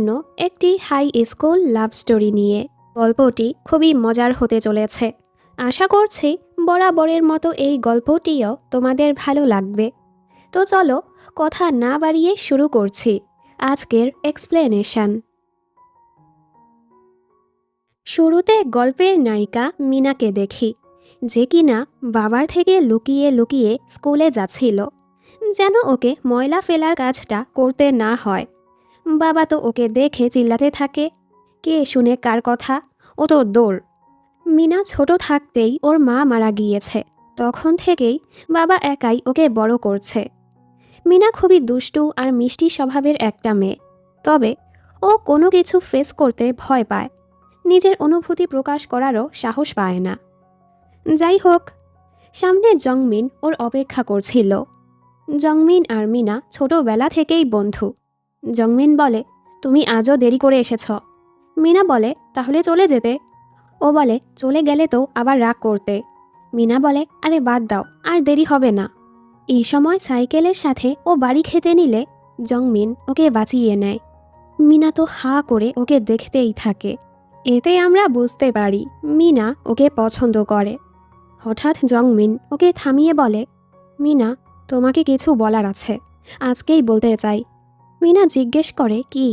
জন্য একটি high school love story নিয়ে। গল্পটি খুবই মজার হতে চলেছে। আশা করছি বরাবরের মতো এই গল্পটিও তোমাদের ভালো লাগবে। তো চলো কথা না বাড়িয়ে শুরু করছি আজকের এক্সপ্লেনেশন। শুরুতে গল্পের নায়িকা মিনাকে দেখি, যে কিনা বাবার থেকে লুকিয়ে লুকিয়ে স্কুলে যাচ্ছিল, যেন ওকে ময়লা ফেলার কাজটা করতে না হয়। বাবা তো ওকে দেখে চিল্লাতে থাকে, কে শুনে কার কথা, ও তো দৌড়। মিনা ছোট থাকতেই ওর মা মারা গিয়েছে, তখন থেকেই বাবা একাই ওকে বড় করছে। মিনা খুবই দুষ্টু আর মিষ্টি স্বভাবের একটা মেয়ে, তবে ও কোনো কিছু ফেস করতে ভয় পায়, নিজের অনুভূতি প্রকাশ করারও সাহস পায় না। যাই হোক, সামনে জংমিন ওর অপেক্ষা করছিল। জংমিন আর মিনা ছোটবেলা থেকেই বন্ধু। জংমিন বলে, তুমি আজও দেরি করে এসেছ। মিনা বলে, তাহলে চলে যেতে। ও বলে, চলে গেলে তো আবার রাগ করতে। মিনা বলে, আরে বাদ দাও, আর দেরি হবে না। এই সময় সাইকেলের সাথে ও বাড়ি খেতে নিলে জংমিন ওকে বাঁচিয়ে নেয়। মিনা তো হাঁ করে ওকে দেখতেই থাকে। এতে আমরা বুঝতে পারি মিনা ওকে পছন্দ করে। হঠাৎ জংমিন ওকে থামিয়ে বলে, মিনা, তোমাকে কিছু বলার আছে, আজকেই বলতে চাই। মিনা জিজ্ঞেস করে, কি?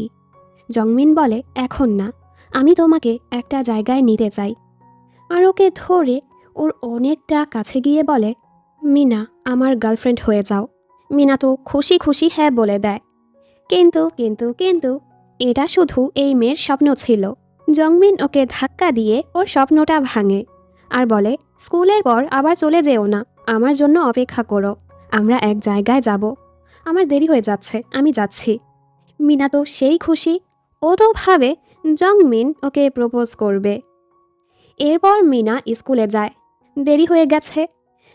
জংমিন বলে, এখন না, আমি তোমাকে একটা জায়গায় নিতে চাই। আর ওকে ধরে ওর অনেকটা কাছে গিয়ে বলে, মিনা, আমার গার্লফ্রেন্ড হয়ে যাও। মিনা তো খুশি খুশি হ্যাঁ বলে দেয়। কিন্তু কিন্তু কিন্তু এটা শুধু এই মেয়ের স্বপ্ন ছিল। জংমিন ওকে ধাক্কা দিয়ে ওর স্বপ্নটা ভাঙে আর বলে, স্কুলের পর আবার চলে যেও না, আমার জন্য অপেক্ষা করো, আমরা এক জায়গায় যাব। আমার দেরি হয়ে যাচ্ছে, আমি যাচ্ছি। মিনা তো সেই খুশি, ও তো ভাবে জংমিন ওকে প্রপোজ করবে। এরপর মিনা স্কুলে যায়। দেরি হয়ে গেছে।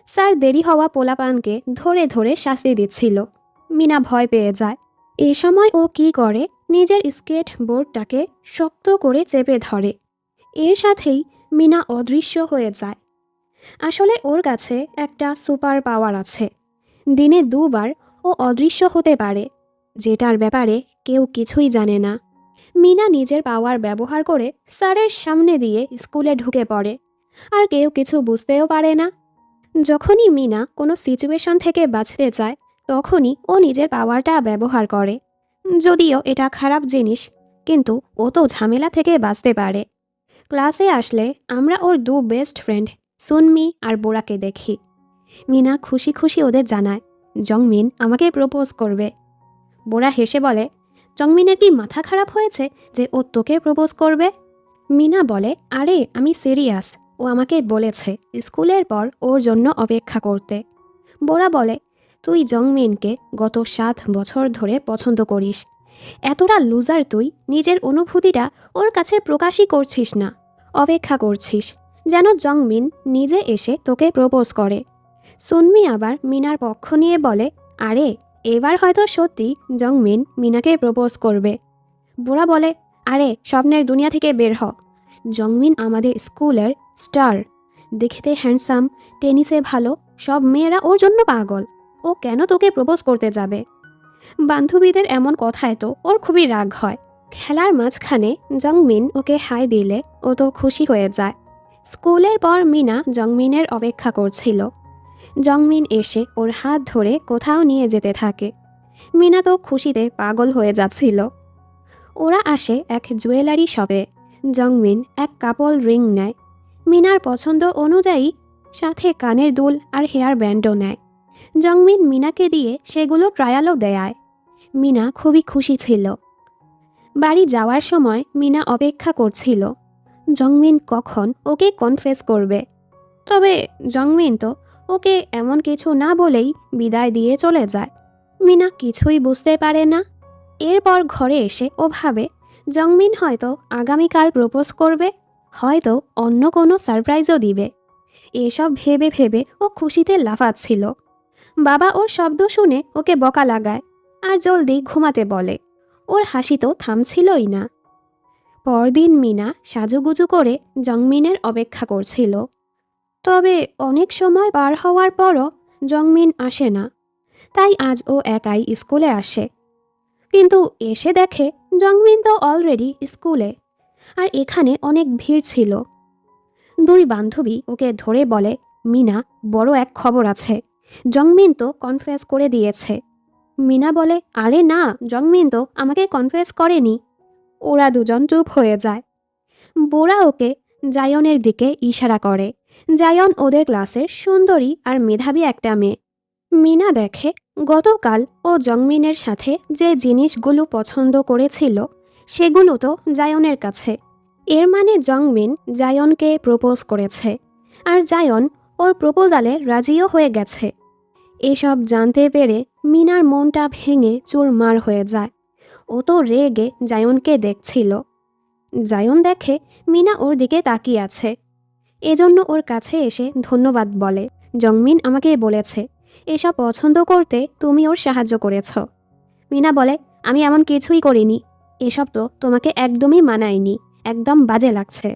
স্যার দেরি হওয়া পোলাপানকে ধরে ধরে শাস্তি দিচ্ছিল। মিনা ভয় পেয়ে যায়। এ সময় ও কি করে, নিজের স্কেট বোর্ডটাকে শক্ত করে চেপে ধরে। এর সাথেই মিনা অদৃশ্য হয়ে যায়। আসলে ওর কাছে একটা সুপার পাওয়ার আছে। দিনে 2বার ও অদৃশ্য হতে পারে, যেটার ব্যাপারে কেউ কিছুই জানে না। মিনা নিজের পাওয়ার ব্যবহার করে স্যারের সামনে দিয়ে স্কুলে ঢুকে পড়ে, আর কেউ কিছু বুঝতেও পারে না। যখনই মিনা কোনো সিচুয়েশন থেকে বাঁচতে চায়, তখনই ও নিজের পাওয়ারটা ব্যবহার করে। যদিও এটা খারাপ জিনিস, কিন্তু ও তো ঝামেলা থেকে বাঁচতে পারে। ক্লাসে আসলে আমরা ওর 2 বেস্ট ফ্রেন্ড সুনমি আর বোরাকে দেখি। মিনা খুশি খুশি ওদের জানায়, জংমিন আমাকে প্রপোজ করবে। বোরা হেসে বলে, জংমিনের কি মাথা খারাপ হয়েছে যে ও তোকে প্রপোজ করবে? মিনা বলে, আরে আমি সিরিয়াস, ও আমাকে বলেছে স্কুলের পর ওর জন্য অপেক্ষা করতে। বোরা বলে, তুই জংমিনকে গত 7 বছর ধরে পছন্দ করিস, এতটা লুজার তুই নিজের অনুভূতিটা ওর কাছে প্রকাশই করছিস না, অপেক্ষা করছিস যেন জংমিন নিজে এসে তোকে প্রপোজ করে। সুনমি আবার মিনার পক্ষ নিয়ে বলে, আরে এবার হয়তো সত্যি জংমিন মিনাকে প্রপোজ করবে। বোরা বলে, আরে স্বপ্নের দুনিয়া থেকে বের হ, জংমিন আমাদের স্কুলের স্টার, দেখতে হ্যান্ডসাম, টেনিসে ভালো, সব মেয়েরা ওর জন্য পাগল, ও কেন তোকে প্রপোজ করতে যাবে? বান্ধবীদের এমন কথায় তো ওর খুবই রাগ হয়। খেলার মাঝখানে জংমিন ওকে হাই দিলে ও তো খুশি হয়ে যায়। স্কুলের পর মিনা জংমিনের অপেক্ষা করছিল। জংমিন এসে ওর হাত ধরে কোথাও নিয়ে যেতে থাকে। মিনা তো খুশিতে পাগল হয়ে যাচ্ছিল। ওরা আসে এক জুয়েলারি শপে। জংমিন এক কাপল রিং নেয় মিনার পছন্দ অনুযায়ী, সাথে কানের দুল আর হেয়ার ব্যান্ডও নেয়। জংমিন মিনাকে দিয়ে সেগুলো ট্রায়ালও দেয়। মিনা খুবই খুশি ছিল। বাড়ি যাওয়ার সময় মিনা অপেক্ষা করছিল জংমিন কখন ওকে কনফেস করবে। তবে জংমিন তো ওকে এমন কিছু না বলেই বিদায় দিয়ে চলে যায়। মিনা কিছুই বুঝতে পারে না। এরপর ঘরে এসে ও ভাবে জংমিন হয়তো আগামীকাল প্রপোজ করবে, হয়তো অন্য কোনো সারপ্রাইজও দিবে। এসব ভেবে ভেবে ও খুশিতে লাফাচ্ছিল। বাবা ওর শব্দ শুনে ওকে বকা লাগায় আর জলদি ঘুমাতে বলে। ওর হাসি তো থামছিলই না। পরদিন মিনা সাজুগুজু করে জংমিনের অপেক্ষা করছিল। তবে অনেক সময় পার হওয়ার পরও জংমিন আসে না। তাই আজ ও একাই স্কুলে আসে। কিন্তু এসে দেখে জংমিন তো অলরেডি স্কুলে, আর এখানে অনেক ভিড় ছিল। দুই বান্ধবী ওকে ধরে বলে, মিনা, বড় এক খবর আছে, জংমিন তো কনফেস করে দিয়েছে। মিনা বলে, আরে না, জংমিন তো আমাকে কনফেস করেনি। ওরা দুজন চুপ হয়ে যায়। বোরা ওকে জায়নের দিকে ইশারা করে। জায়ন ওদের ক্লাসের সুন্দরী আর মেধাবী একটা মেয়ে। মিনা দেখে গতকাল ও জংমিনের সাথে যে জিনিসগুলো পছন্দ করেছিল সেগুলো তো জায়নের কাছে। এর মানে জংমিন জায়নকে প্রপোজ করেছে, আর জায়ন ওর প্রপোজালে রাজিও হয়ে গেছে। এসব জানতে পেরে মিনার মনটা ভেঙে চুরমার হয়ে যায়। ও তো রেগে জায়নকে দেখছিল। জায়ন দেখে মিনা ওর দিকে তাকিয়ে আছে, এজন্য ওর কাছে এসে ধন্যবাদ বলে। জংমিন আমাকে বলেছে এসব পছন্দ করতে তুমি ওর সাহায্য করেছ। মিনা বলে, আমি এমন কিছুই করিনি, এসব তো তোমাকে একদমই মানায়নি, একদম বাজে লাগছে।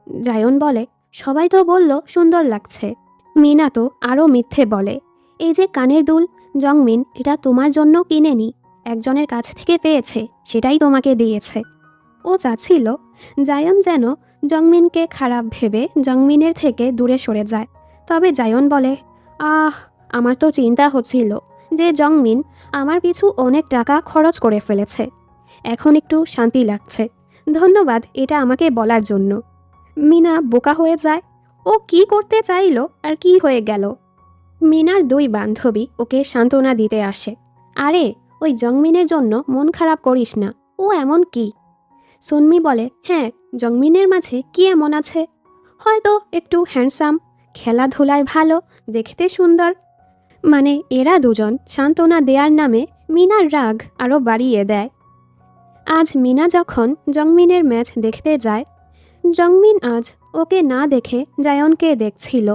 জায়ন বলে, সবাই তো বলল সুন্দর লাগছে। মিনা তো আরও মিথ্যে বলে, এই যে কানের দুল, জংমিন এটা তোমার জন্য কিনেনি, একজনের কাছ থেকে পেয়েছে, সেটাই তোমাকে দিয়েছে। ও চাচ্ছিল জায়ন যেন জংমিনকে খারাপ ভেবে জংমিনের থেকে দূরে সরে যায়। তবে জায়ন বলে, আমার তো চিন্তা হচ্ছিল যে জংমিন আমার পিছু অনেক টাকা খরচ করে ফেলেছে, এখন একটু শান্তি লাগছে, ধন্যবাদ এটা আমাকে বলার জন্য। মিনা বোকা হয়ে যায়, ও কি করতে চাইলো আর কি হয়ে গেল। মিনার দুই বান্ধবী ওকে সান্ত্বনা দিতে আসে, আরে ওই জংমিনের জন্য মন খারাপ করিস না, ও এমন কি। সুনমি বলে, হ্যাঁ, জংমিনের মাঝে কি এমন আছে, হয়তো একটু হ্যান্ডসাম, খেলাধুলায় ভালো, দেখতে সুন্দর। মানে এরা দুজন সান্ত্বনা দেওয়ার নামে মিনার রাগ আরও বাড়িয়ে দেয়। আজ মিনা যখন জংমিনের ম্যাচ দেখতে যায়, জংমিন আজ ওকে না দেখে জায়নকে দেখছিল।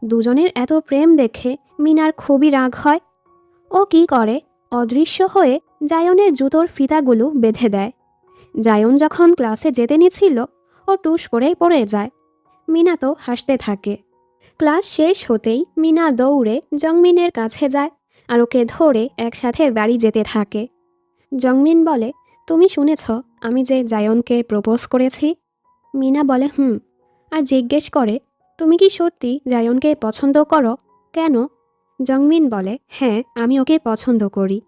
দুজনের এত প্রেম দেখে মিনার খুবই রাগ হয়। ও কি করে, অদৃশ্য হয়ে জায়নের জুতোর ফিতাগুলো বেঁধে দেয়। জায়ন যখন ক্লাসে যেতে নিছিল, ও টুস করে পড়ে যায়। মিনা তো হাসতে থাকে। ক্লাস শেষ হতেই মিনা দৌড়ে জংমিনের কাছে যায় আর ওকে ধরে একসাথে বাড়ি যেতে থাকে। জংমিন বলে, তুমি শুনেছ আমি যে জায়নকে প্রপোজ করেছি? মিনা বলে, হুম। আর জিজ্ঞেস করে, তুমি কি সত্যি জায়নকে পছন্দ করো? কেন? জংমিন বলে, হ্যাঁ, আমি ওকে পছন্দ করি,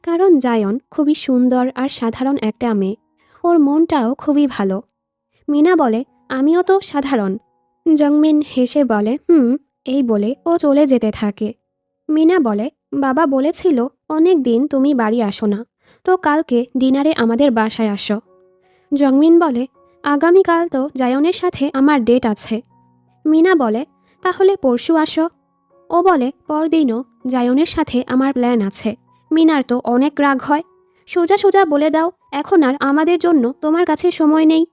কারণ জায়ন খুবই সুন্দর আর সাধারণ একটা মেয়ে, ওর মনটাও খুবই ভালো। মিনা বলে, আমিও তো সাধারণ। জংমিন হেসে বলে, এই বলে ও চলে যেতে থাকে। মিনা বলে, বাবা বলেছিল অনেক দিন তুমি বাড়ি আসো না, তো কালকে ডিনারে আমাদের বাসায় আসো। জংমিন বলে, আগামীকাল তো জায়নের সাথে আমার ডেট আছে। মিনা বলে, তাহলে পরশু আসো। ও বলে, পরদিনও জায়নের সাথে আমার প্ল্যান আছে। মিনার তো অনেক রাগ হয়, সোজা সোজা বলে দাও, এখন আর আমাদের জন্য তোমার কাছে সময় নেই।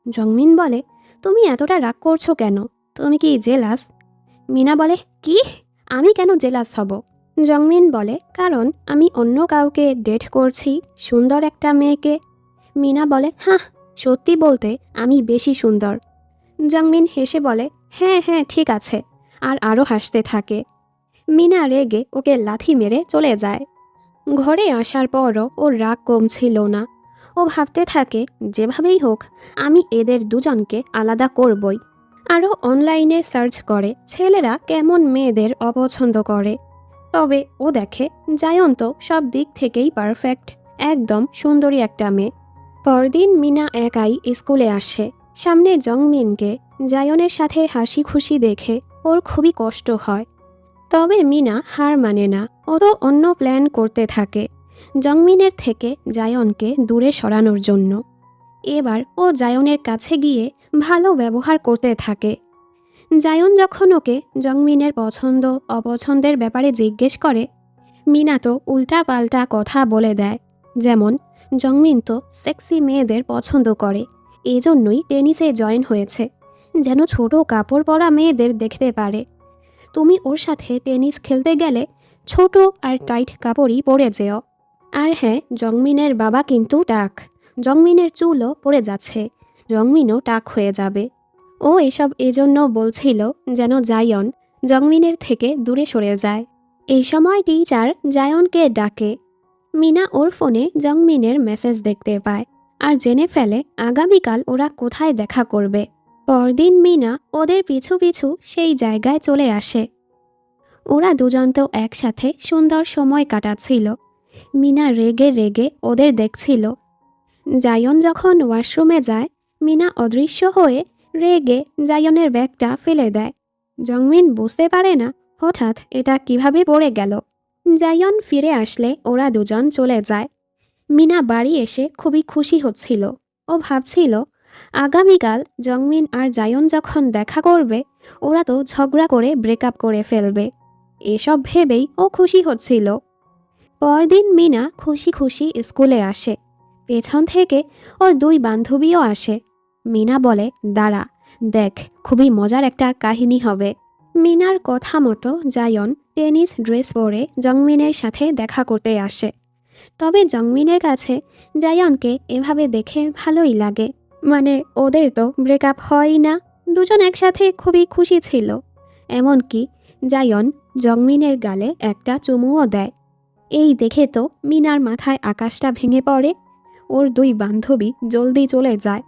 জংমিন বলে, তুমি এতটা রাগ করছো কেন? তুমি কি জেলাস? মিনা বলে, কি? আমি কেন জেলাস হব? জংমিন বলে, কারণ আমি অন্য কাউকে ডেট করছি, সুন্দর একটা মেয়েকে। মিনা বলে, হ্যাঁ, সত্যি বলতে আমি বেশি সুন্দর। জংমিন হেসে বলে, হ্যাঁ হ্যাঁ ঠিক আছে, আর আরও হাসতে থাকে। মিনা রেগে ওকে লাথি মেরে চলে যায়। ঘরে আসার পরও ওর রাগ কমছিল না। ও ভাবতে থাকে, যেভাবেই হোক আমি এদের দুজনকে আলাদা করবই। আরও অনলাইনে সার্চ করে ছেলেরা কেমন মেয়েদের অপছন্দ করে। তবে ও দেখে জায়ন তো সব দিক থেকেই পারফেক্ট, একদম সুন্দরী একটা মেয়ে। পরদিন মিনা একাই স্কুলে আসে। সামনে জংমিনকে জায়নের সাথে হাসি খুশি দেখে ওর খুবই কষ্ট হয়। তবে মিনা হার মানে না, ও তো অন্য প্ল্যান করতে থাকে জংমিনের থেকে জায়নকে দূরে সরানোর জন্য। এবার ও জায়নের কাছে গিয়ে ভালো ব্যবহার করতে থাকে। জায়ন যখন ওকে জংমিনের পছন্দ অপছন্দের ব্যাপারে জিজ্ঞেস করে, মিনা তো উল্টা পাল্টা কথা বলে দেয়। যেমন, জংমিন তো সেক্সি মেয়েদের পছন্দ করে, এজন্যই টেনিসে জয়েন হয়েছে, যেন ছোট কাপড় পরা মেয়েদের দেখতে পারে। তুমি ওর সাথে টেনিস খেলতে গেলে ছোট আর টাইট কাপড়ই পরে যেও। আর হ্যাঁ, জংমিনের বাবা কিন্তু টাক, জংমিনের চুলও পড়ে যাচ্ছে, জংমিনও টাক হয়ে যাবে। ও এসব এজন্য বলছিল যেন জায়ন জংমিনের থেকে দূরে সরে যায়। এই সময় টিচার জায়নকে ডাকে। মিনা ওর ফোনে জংমিনের মেসেজ দেখতে পায় আর জেনে ফেলে আগামীকাল ওরা কোথায় দেখা করবে। পরদিন মিনা ওদের পিছু পিছু সেই জায়গায় চলে আসে। ওরা দুজন তো একসাথে সুন্দর সময় কাটাচ্ছিল। মিনা রেগে রেগে ওদের দেখছিল। জায়ন যখন ওয়াশরুমে যায়, মিনা অদৃশ্য হয়ে রেগে জায়নের ব্যাগটা ফেলে দেয়। জংমিন বুঝতে পারে না হঠাৎ এটা কিভাবে পড়ে গেল। জায়ন ফিরে আসলে ওরা দুজন চলে যায়। মিনা বাড়ি এসে খুবই খুশি হচ্ছিল। ও ভাবছিল আগামীকাল জংমিন আর জায়ন যখন দেখা করবে, ওরা তো ঝগড়া করে ব্রেকআপ করে ফেলবে। এসব ভেবেই ও খুশি হচ্ছিল। পরদিন মিনা খুশি খুশি স্কুলে আসে। পেছন থেকে ওর দুই বান্ধবীও আসে। মিনা বলে, দাঁড়া, দেখ, খুবই মজার একটা কাহিনী হবে। মিনার কথা মতো জায়ন টেনিস ড্রেস পরে জংমিনের সাথে দেখা করতে আসে। তবে জংমিনের কাছে জায়নকে এভাবে দেখে ভালোই লাগে। মানে ওদের তো ব্রেকআপ হয়ই না, দুজন একসাথে খুবই খুশি ছিল। এমনকি জায়ন জংমিনের গালে একটা চুমুও দেয়। এই দেখে তো মিনার মাথায় আকাশটা ভেঙে পড়ে। ওর দুই বান্ধবী জলদি চলে যায়।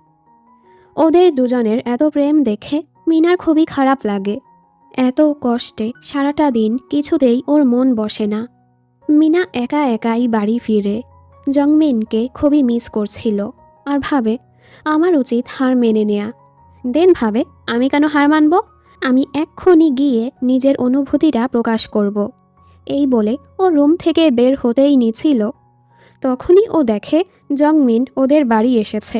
ওদের দুজনের এত প্রেম দেখে মিনার খুবই খারাপ লাগে। এত কষ্টে সারাটা দিন কিছুতেই ওর মন বসে না। মিনা একা একাই বাড়ি ফিরে জংমিনকে খুবই মিস করছিল আর ভাবে আমার উচিত হার মেনে নেয়া। দেন ভাবে, আমি কেন হার মানব, আমি এক্ষুনি গিয়ে নিজের অনুভূতিটা প্রকাশ করব। এই বলে ও রুম থেকে বের হতেই নিছিল। তখনই ও দেখে জংমিন ওদের বাড়ি এসেছে।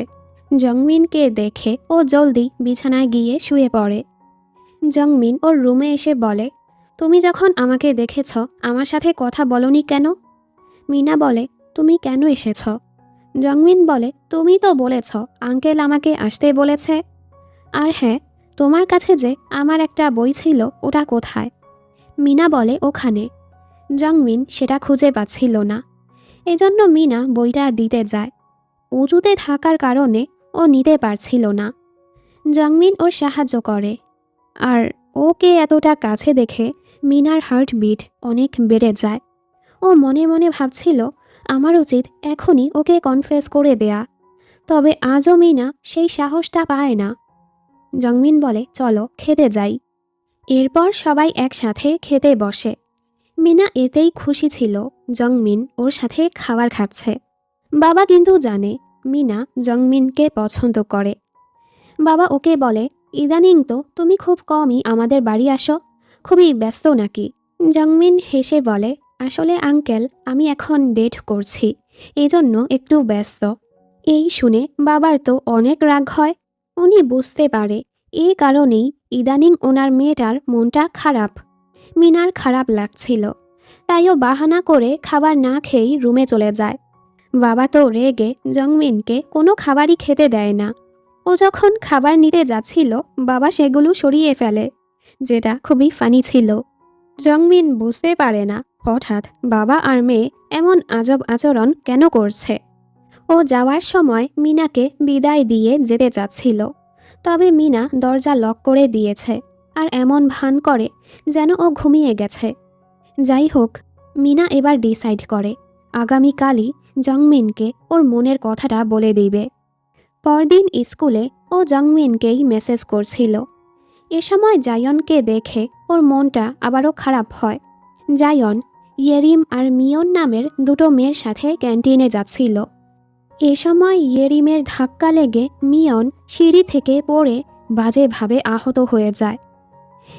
জংমিনকে দেখে ও জলদি বিছানায় গিয়ে শুয়ে পড়ে। জংমিন ওর রুমে এসে বলে, তুমি যখন আমাকে দেখেছ আমার সাথে কথা বলনি কেন? মিনা বলে, তুমি কেন এসেছ? জংমিন বলে, তুমি তো বলেছ আঙ্কেল আমাকে আসতে বলেছে। আর হ্যাঁ, তোমার কাছে যে আমার একটা বই ছিল ওটা কোথায়? মিনা বলে, ওখানে। জংমিন সেটা খুঁজে পাচ্ছিল না। এজন্য মিনা বইটা দিতে যায়। উঁচুতে থাকার কারণে ও নিতে পারছিল না। জংমিন ওর সাহায্য করে। আর ওকে এতটা কাছে দেখে মিনার হার্টবিট অনেক বেড়ে যায়। ও মনে মনে ভাবছিল আমার উচিত এখনই ওকে কনফেস করে দেয়া। তবে আজও মিনা সেই সাহসটা পায় না। জংমিন বলে, চলো খেতে যাই। এরপর সবাই একসাথে খেতে বসে। মিনা এতেই খুশি ছিল জংমিন ওর সাথে খাবার খাচ্ছে। বাবা কিন্তু জানে মিনা জংমিনকে পছন্দ করে। বাবা ওকে বলে, ইদানিং তো তুমি খুব কমই আমাদের বাড়ি আসো, খুবই ব্যস্ত নাকি? জংমিন হেসে বলে, আসলে আঙ্কেল, আমি এখন ডেট করছি, এজন্য একটু ব্যস্ত। এই শুনে বাবার তো অনেক রাগ হয়। উনি বুঝতে পারে এই কারণেই ইদানিং ওনার মেয়েটার মনটা খারাপ। মিনার খারাপ লাগছিল, তাই ও বাহানা করে খাবার না খেয়েই রুমে চলে যায়। বাবা তো রেগে জংমিনকে কোনো খাবারই খেতে দেয় না। ও যখন খাবার নিতে যাচ্ছিল বাবা সেগুলো সরিয়ে ফেলে, যেটা খুবই ফানি ছিল। জংমিন বুঝতে পারে না হঠাৎ বাবা আর মেয়ে এমন আজব আচরণ কেন করছে। ও যাওয়ার সময় মিনাকে বিদায় দিয়ে যেতে চাচ্ছিল, তবে মিনা দরজা লক করে দিয়েছে আর এমন ভান করে যেন ও ঘুমিয়ে গেছে। যাই হোক, মিনা এবার ডিসাইড করে আগামীকালই জংমিনকে ওর মনের কথাটা বলে দিবে। পরদিন স্কুলে ও জংমিনকেই মেসেজ করছিল। এ সময় জায়নকে দেখে ওর মনটা আবারও খারাপ হয়। জায়ন ইয়েরিম আর মিয়ন নামের দুটো মেয়ের সাথে ক্যান্টিনে যাচ্ছিল। এ সময় ইয়েরিমের ধাক্কা লেগে মিয়ন সিঁড়ি থেকে পড়ে বাজেভাবে আহত হয়ে যায়।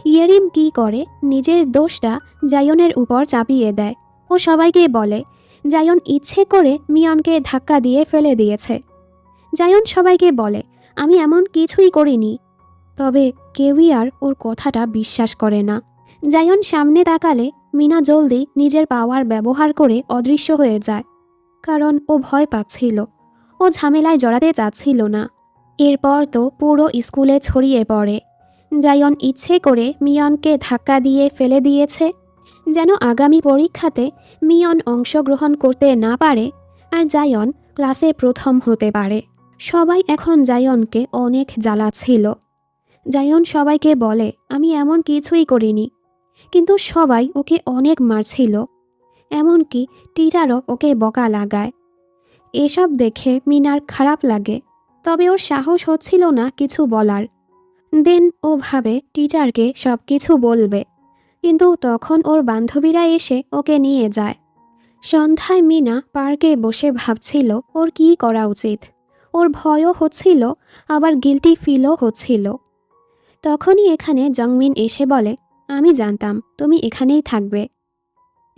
ইয়েরিম কি করে, নিজের দোষটা জায়নের উপর চাপিয়ে দেয়। ও সবাইকে বলে জায়ন ইচ্ছে করে মিয়নকে ধাক্কা দিয়ে ফেলে দিয়েছে। জায়ন সবাইকে বলে, আমি এমন কিছুই করিনি। তবে কেউই আর ওর কথাটা বিশ্বাস করে না। জায়ন সামনে তাকালে মিনা জলদি নিজের পাওয়ার ব্যবহার করে অদৃশ্য হয়ে যায়, কারণ ও ভয় পাচ্ছিল। ও ঝামেলায় জড়াতে চাচ্ছিল না। এরপর তো পুরো স্কুলে ছড়িয়ে পড়ে জায়ন ইচ্ছে করে মিয়নকে ধাক্কা দিয়ে ফেলে দিয়েছে, যেন আগামী পরীক্ষাতে মিয়ন অংশগ্রহণ করতে না পারে আর জায়ন ক্লাসে প্রথম হতে পারে। সবাই এখন জায়নকে অনেক জ্বালাচ্ছিল। জায়ন সবাইকে বলে, আমি এমন কিছুই করিনি, কিন্তু সবাই ওকে অনেক মারছিল। এমনকি টিচারও ওকে বকা লাগায়। এসব দেখে মিনার খারাপ লাগে, তবে ওর সাহস হচ্ছিল না কিছু বলার। দেন ও ভাবে টিচারকে সব কিছু বলবে, কিন্তু তখন ওর বান্ধবীরা এসে ওকে নিয়ে যায়। সন্ধ্যায় মিনা পার্কে বসে ভাবছিল ওর কী করা উচিত। ওর ভয়ও হচ্ছিল, আবার গিল্টি ফিলও হচ্ছিল। তখনই এখানে জংমিন এসে বলে, আমি জানতাম তুমি এখানেই থাকবে।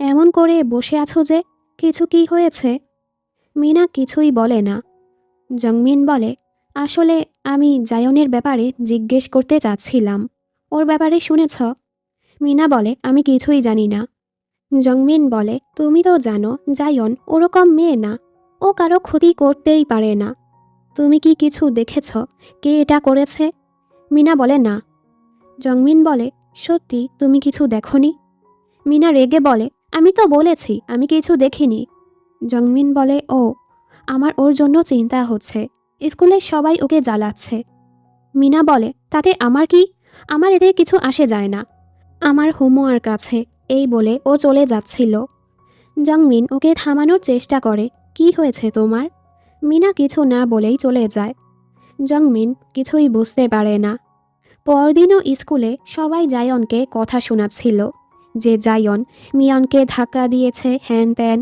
এমন করে বসে আছো যে, কিছু কি হয়েছে? মিনা কিছুই বলে না। জংমিন বলে, আসলে আমি জায়নের ব্যাপারে জিজ্ঞেস করতে চাচ্ছিলাম। ওর ব্যাপারে শুনেছ? মিনা বলে, আমি কিছুই জানি না। জংমিন বলে, তুমি তো জানো জায়ন ওরকম মেয়ে না, ও কারো ক্ষতি করতেই পারে না। তুমি কি কিছু দেখেছ কে এটা করেছে? মিনা বলে, না। জংমিন বলে, সত্যি তুমি কিছু দেখনি? মিনা রেগে বলে, আমি তো বলেছি আমি কিছু দেখিনি। জংমিন বলে, ও, আমার ওর জন্য চিন্তা হচ্ছে। স্কুলের সবাই ওকে জ্বালাচ্ছে। মিনা বলে, তাতে আমার কি? আমার এতে কিছু আসে যায় না। আমার হোমওয়ার্ক আছে, এই বলে ও চলে যাচ্ছিল। জংমিন ওকে থামানোর চেষ্টা করে, কি হয়েছে তোমার? মিনা কিছু না বলেই চলে যায়। জংমিন কিছুই বুঝতে পারে না। পরদিনও স্কুলে সবাই জায়নকে কথা শোনাচ্ছিল যে জায়ন মিয়নকে ধাক্কা দিয়েছে, হ্যান ত্যান।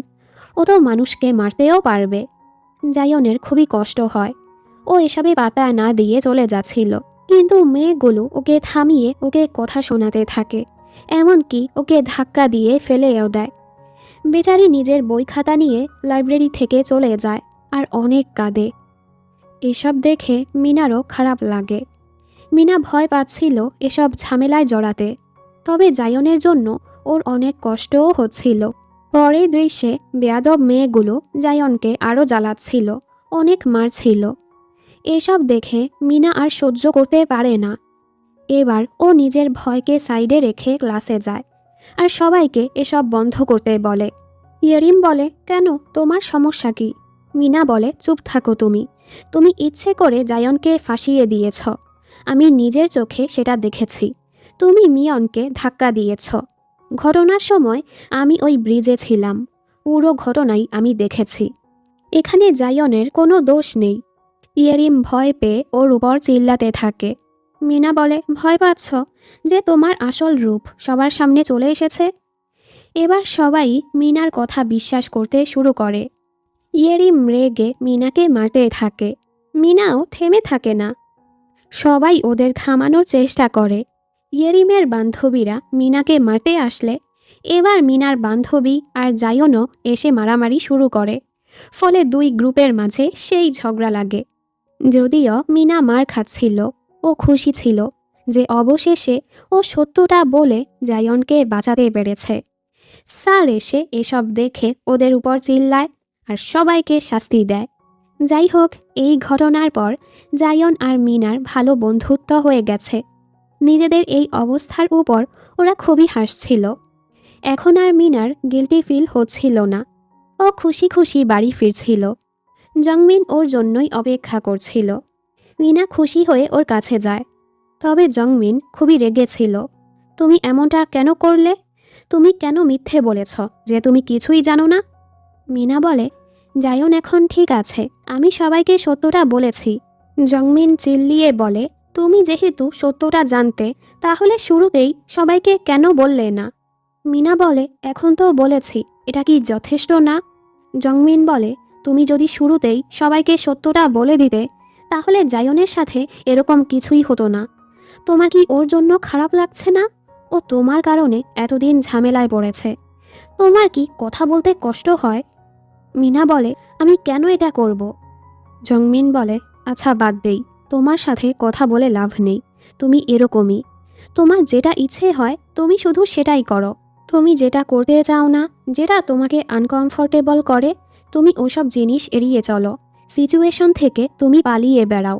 ও তো মানুষকে মারতেও পারবে। জায়নের খুবই কষ্ট হয়। ও এসবে পাতা না দিয়ে চলে যাচ্ছিল, কিন্তু মেয়েগুলো ওকে থামিয়ে ওকে কথা শোনাতে থাকে, এমনকি ওকে ধাক্কা দিয়ে ফেলেও দেয়। বেচারি নিজের বই খাতা নিয়ে লাইব্রেরি থেকে চলে যায় আর অনেক কাঁদে। এসব দেখে মিনারও খারাপ লাগে। মিনা ভয় পাচ্ছিল এসব ঝামেলায় জড়াতে, তবে জায়নের জন্য ওর অনেক কষ্টও হচ্ছিল। পরের দৃশ্যে বেয়াদব মেয়েগুলো জায়নকে আরও জ্বালাচ্ছিল, অনেক মারছিল। এসব দেখে মিনা আর সহ্য করতে পারে না। এবার ও নিজের ভয়কে সাইডে রেখে ক্লাসে যায় আর সবাইকে এসব বন্ধ করতে বলে। ইয়েরিম বলে, কেন, তোমার সমস্যা কি? মিনা বলে, চুপ থাকো তুমি। তুমি ইচ্ছে করে জায়নকে ফাঁসিয়ে দিয়েছ। আমি নিজের চোখে সেটা দেখেছি। তুমি মিয়নকে ধাক্কা দিয়েছ। ঘটনার সময় আমি ওই ব্রিজে ছিলাম। পুরো ঘটনাই আমি দেখেছি। এখানে জায়নের কোনো দোষ নেই। ইয়েরিম ভয় পেয়ে ওর উপর চিল্লাতে থাকে। মিনা বলে, ভয় পাচ্ছ যে তোমার আসল রূপ সবার সামনে চলে এসেছে? এবার সবাই মিনার কথা বিশ্বাস করতে শুরু করে। ইয়েরিম রেগে মিনাকে মারতে থাকে। মিনাও থেমে থাকে না। সবাই ওদের থামানোর চেষ্টা করে। ইয়েরিমের বান্ধবীরা মিনাকে মারতে আসলে এবার মিনার বান্ধবী আর জায়নও এসে মারামারি শুরু করে। ফলে দুই গ্রুপের মাঝে সেই ঝগড়া লাগে। যদিও মিনা মার খাচ্ছিল, ও খুশি ছিল যে অবশেষে ও সত্যটা বলে জায়নকে বাঁচাতে পেরেছে। স্যার এসে এসব দেখে ওদের উপর চিল্লায় আর সবাইকে শাস্তি দেয়। যাই হোক, এই ঘটনার পর জায়ন আর মিনার ভালো বন্ধুত্ব হয়ে গেছে। নিজেদের এই অবস্থার উপর ওরা খুবই হাসছিল। এখন আর মিনার গিল্টি ফিল হচ্ছিল না। ও খুশি খুশি বাড়ি ফিরছিল। জংমিন ওর জন্যই অপেক্ষা করছিল। মিনা খুশি হয়ে ওর কাছে যায়, তবে জংমিন খুবই রেগেছিল। তুমি এমনটা কেন করলে? তুমি কেন মিথ্যে বলেছ যে তুমি কিছুই জানো না? মিনা বলে, জায়ন এখন ঠিক আছে, আমি সবাইকে সত্যটা বলেছি। জংমিন চিল্লিয়ে বলে, তুমি যেহেতু সত্যটা জানতে, তাহলে শুরুতেই সবাইকে কেন বললে না? মিনা বলে, এখন তো বলেছি, এটা কি যথেষ্ট না? জংমিন বলে, তুমি যদি শুরুতেই সবাইকে সত্যটা বলে দিতে, তাহলে জায়নের সাথে এরকম কিছুই হতো না। তোমার কি ওর জন্য খারাপ লাগছে না? ও তোমার কারণে এতদিন ঝামেলায় পড়েছে। তোমার কি কথা বলতে কষ্ট হয়? মিনা বলে, আমি কেন এটা করব? জংমিন বলে, আচ্ছা বাদ দেই, তোমার সাথে কথা বলে লাভ নেই। তুমি এরকমই। তোমার যেটা ইচ্ছে হয় তুমি শুধু সেটাই করো। তুমি যেটা করতে চাও না, যেটা তোমাকে আনকমফোর্টেবল করে, তুমি ওসব জিনিস এড়িয়ে চলো। সিচুয়েশন থেকে তুমি পালিয়ে বেড়াও।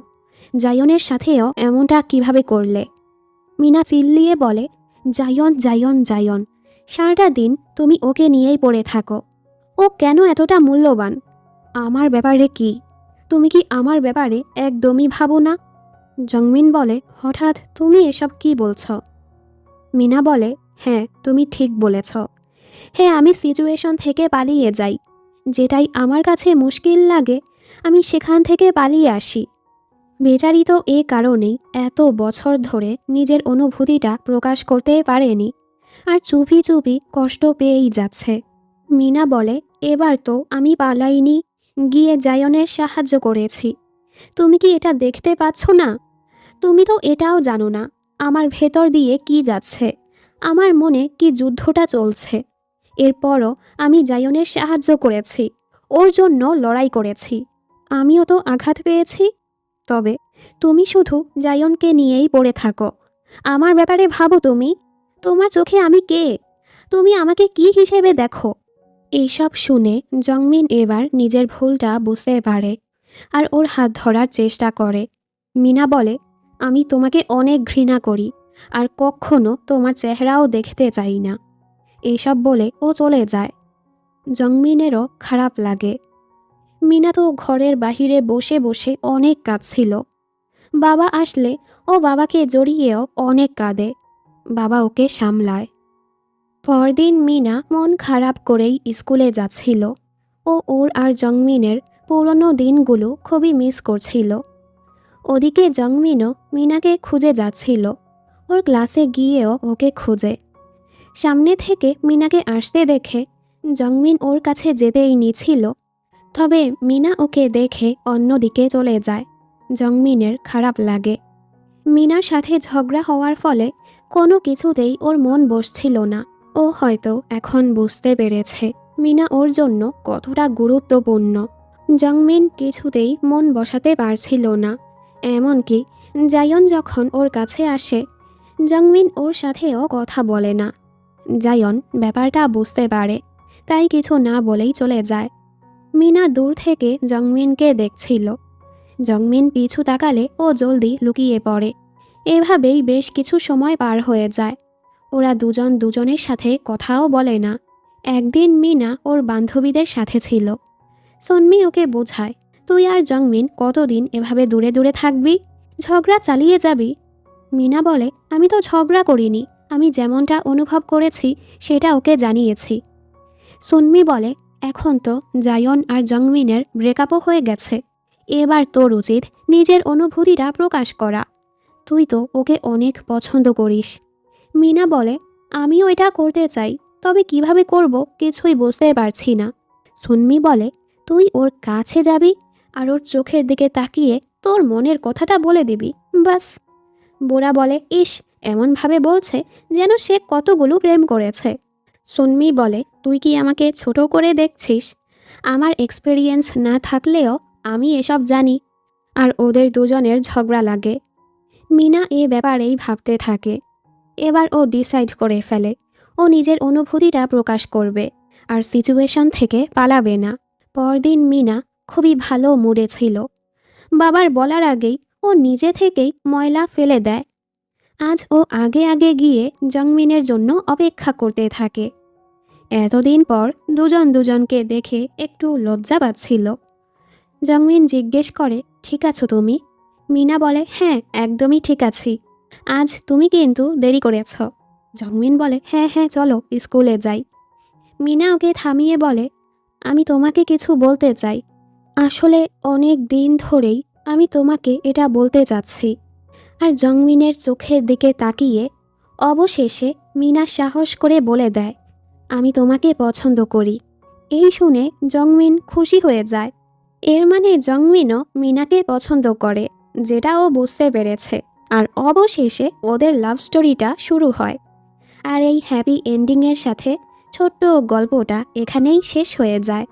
জায়নের সাথেও এমনটা কিভাবে করলে? মিনা চিল্লিয়ে বলে, জায়ন জায়ন জায়ন, সারাটা দিন তুমি ওকে নিয়েই পড়ে থাকো। ও কেন এতটা মূল্যবান? আমার ব্যাপারে কি? তুমি কি আমার ব্যাপারে একদমই ভাবো না? জংমিন বলে, হঠাৎ তুমি এসব কি বলছ? মিনা বলে, হ্যাঁ তুমি ঠিক বলেছ। হ্যাঁ, আমি সিচুয়েশন থেকে পালিয়ে যাই। যেটাই আমার কাছে মুশকিল লাগে আমি সেখান থেকে পালিয়ে আসি। বেচারি তো এ কারণেই এত বছর ধরে নিজের অনুভূতিটা প্রকাশ করতেই পারেনি, আর চুপি চুপি কষ্ট পেয়েই যাচ্ছে। মিনা বলে, এবার তো আমি পালাইনি, গিয়ে জায়নের সাহায্য করেছি। তুমি কি এটা দেখতে পাচ্ছ না? তুমি তো এটাও জানো না আমার ভেতর দিয়ে কি যাচ্ছে, আমার মনে কি যুদ্ধটা চলছে। এরপরও আমি জায়নের সাহায্য করেছি, ওর জন্য লড়াই করেছি। আমিও তো আঘাত পেয়েছি। তবে তুমি শুধু জায়নকে নিয়েই পড়ে থাকো। আমার ব্যাপারে ভাবো তুমি। তোমার চোখে আমি কে? তুমি আমাকে কি হিসেবে দেখো? এইসব শুনে জংমিন এবার নিজের ভুলটা বুঝতে পারে আর ওর হাত ধরার চেষ্টা করে। মিনা বলে, আমি তোমাকে অনেক ঘৃণা করি আর কখনো তোমার চেহারাও দেখতে চাই না। এইসব বলে ও চলে যায়। জংমিনেরও খারাপ লাগে। মিনা তো ঘরের বাহিরে বসে বসে অনেক কাঁদছিল। বাবা আসলে ও বাবাকে জড়িয়েও অনেক কাঁদে। বাবা ওকে সামলায়। পরদিন মিনা মন খারাপ করেই স্কুলে যাচ্ছিল। ও ওর আর জংমিনের পুরনো দিনগুলো খুবই মিস করছিল। ওদিকে জংমিনও মিনাকে খুঁজে যাচ্ছিল। ওর ক্লাসে গিয়েও ওকে খুঁজে। সামনে থেকে মিনাকে আসতে দেখে জংমিন ওর কাছে যেতেই নিছিল। তবে মিনা ওকে দেখে অন্যদিকে চলে যায়। জংমিনের খারাপ লাগে। মিনার সাথে ঝগড়া হওয়ার ফলে কোনো কিছুতেই ওর মন বসছিল না। ও হয়তো এখন বুঝতে পেরেছে মিনা ওর জন্য কতটা গুরুত্বপূর্ণ। জংমিন কিছুতেই মন বসাতে পারছিল না। এমনকি জায়ন যখন ওর কাছে আসে, জংমিন ওর সাথেও কথা বলে না। জায়ন ব্যাপারটা বুঝতে পারে, তাই কিছু না বলেই চলে যায়। মিনা দূর থেকে জংমিনকে দেখছিল। জংমিন পিছু তাকালে ও জলদি লুকিয়ে পড়ে। এভাবেই বেশ কিছু সময় পার হয়ে যায়। ওরা দুজন দুজনের সাথে কথাও বলে না। একদিন মিনা ওর বান্ধবীদের সাথে ছিল। সন্মি ওকে বোঝায়, তুই আর জংমিন কতদিন এভাবে দূরে দূরে থাকবি? ঝগড়া চালিয়ে যাবি? মিনা বলে, আমি তো ঝগড়া করিনি, আমি যেমনটা অনুভব করেছি সেটা ওকে জানিয়েছি। সন্মি বলে, এখন তো জায়ন আর জংমিনের ব্রেকআপও হয়ে গেছে। এবার তোর উচিত নিজের অনুভূতিটা প্রকাশ করা। তুই তো ওকে অনেক পছন্দ করিস। মিনা বলে, আমিও এটা করতে চাই, তবে কিভাবে করব কিছুই বুঝতে পারছি না। সুন্মি বলে, তুই ওর কাছে যাবি আর ওর চোখের দিকে তাকিয়ে তোর মনের কথাটা বলে দিবি, বাস। বোরা বলে, ইস, এমনভাবে বলছে যেন সে কতগুলো প্রেম করেছে। সুন্মি বলে, তুই কি আমাকে ছোট করে দেখছিস? আমার এক্সপেরিয়েন্স না থাকলেও আমি এসব জানি। আর ওদের দুজনের ঝগড়া লাগে। মিনা এ ব্যাপারেই ভাবতে থাকে। এবার ও ডিসাইড করে ফেলে ও নিজের অনুভূতিটা প্রকাশ করবে আর সিচুয়েশন থেকে পালাবে না। পরদিন মিনা খুবই ভালো মুডে ছিল। বাবার বলার আগেই ও নিজে থেকেই ময়লা ফেলে দেয়। আজ ও আগে আগে গিয়ে জংমিনের জন্য অপেক্ষা করতে থাকে। এতদিন পর দুজন দুজনকে দেখে একটু লজ্জা পাচ্ছিল। জংমিন জিজ্ঞেস করে, ঠিক আছো তুমি? মিনা বলে, হ্যাঁ, একদমই ঠিক আছি। আজ তুমি কিন্তু দেরি করেছ। জংমিন বলে, হ্যাঁ হ্যাঁ, চলো স্কুলে যাই। মিনা ওকে থামিয়ে বলে, আমি তোমাকে কিছু বলতে চাই। আসলে অনেক দিন ধরেই আমি তোমাকে এটা বলতে চাচ্ছি। আর জংমিনের চোখের দিকে তাকিয়ে অবশেষে মিনা সাহস করে বলে দেয়, আমি তোমাকে পছন্দ করি। এই শুনে জংমিন খুশি হয়ে যায়। এর মানে জংমিনও মিনাকে পছন্দ করে, যেটা ও বুঝতে পেরেছে। আর অবশেষে ওদের লাভ স্টোরিটা শুরু হয়। আর এই হ্যাপি এন্ডিংয়ের সাথে ছোট্ট গল্পটা এখানেই শেষ হয়ে যায়।